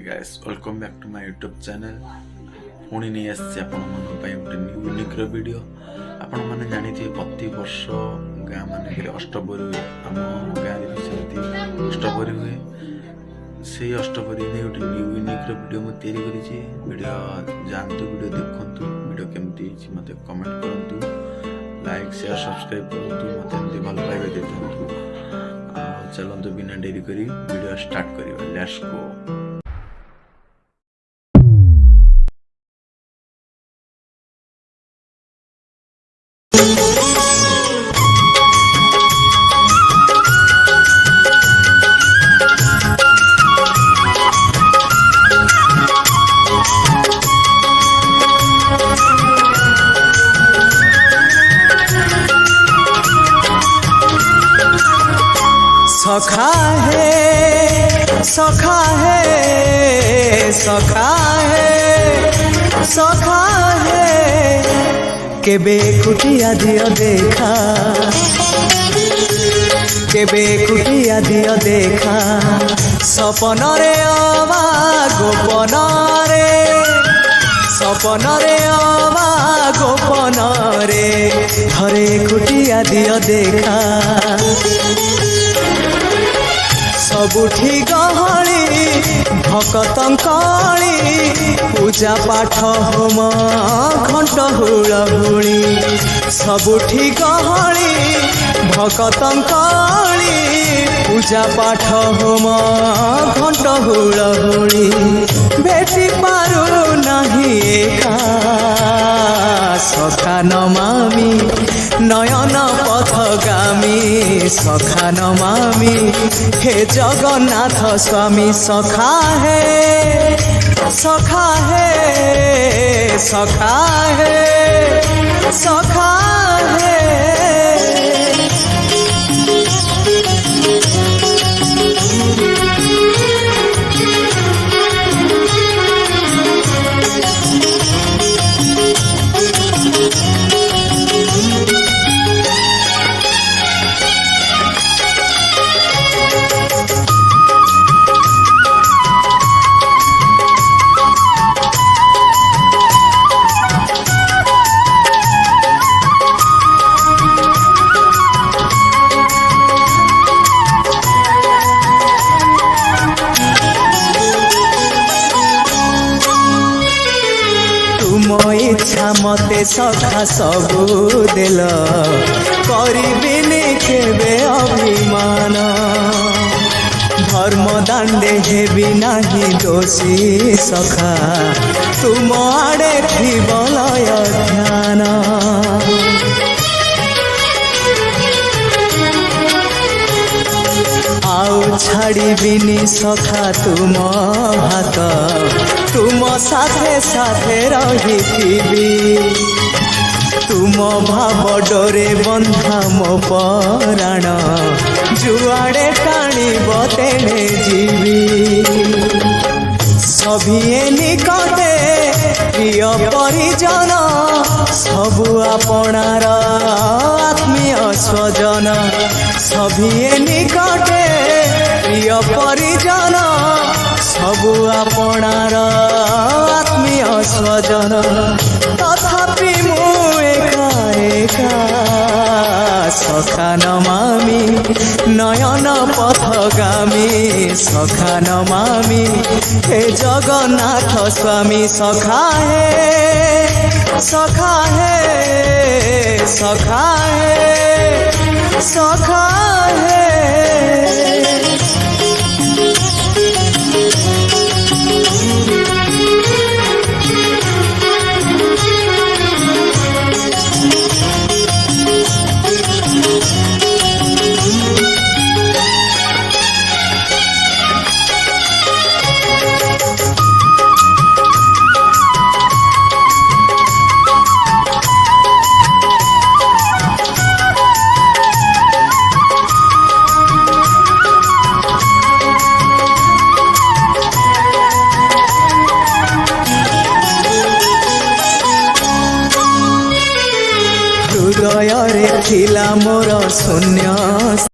Guys welcome back to my YouTube channel. पुणी नहीं आसी गोटे न्यू यूनिक वीडियो। आपण मैंने जानी प्रति वर्ष गाँ मानक अष्टपहरी हुए। आम गाँव भी सेमती अष्टपहरी हुए। से अष्टपहरी नहीं गोटे न्यू यूनिक वीडियो मुझे तैयारी करी। वीडियो जानतु, वीडियो देखु, वीडियो केमती मत कमेंट करूँ, लाइक शेयर सब्सक्राइब करूँ, मत एमती भल पाइबे देते। चलते बिना डेरी करी वीडियो स्टार्ट करिया। Let's go. सखा है सखा है सखा है सखा है केबे कुटिया दियो देखा, केबे कुटिया दियो देखा सपन रे अवा गोपन रे, सपन रे अवा गोपन रे थरे कुटिया दियो देखा। सबुठी गहली भकतंकली पूजा पाठ होम घंट हुलहुली। सबुठी गहली भकतंकली पूजा पाठ होम घंट हुलहुली। भेटी पारु नहीं एका सखा नमामि नयन पथगामी, सखा नमामि हे जगन्नाथ स्वामी। सखा है सखा है सखा है सखा है। इच्छा मते सखा सबू देल करिबिनी केबे अभिमान। धर्म दांडे हेबी नाही दोषी सखा तुम आड़े थिब लय ध्यान। आउ छाड़िबिनी सखा तुम हाथ, तुम साथे साथे रहिथिबी। तुम भाव डोरे बंधा मो पराण, जुआड़े टाणिब तेणे जीवी। सभिए निकटे प्रिय परिजन, सबु आपणार आत्मीय स्वजन। सभिए निकटे प्रिय परिजन, सबु आपणार आत्मीय स्वजन। तथापि मु एका एका सखा नमामि नयन पथगामी, सखा नमामि हे जगन्नाथ स्वामी। सखा है सखा है सखा है सखा है। हृदय रे थिला मोर शून्य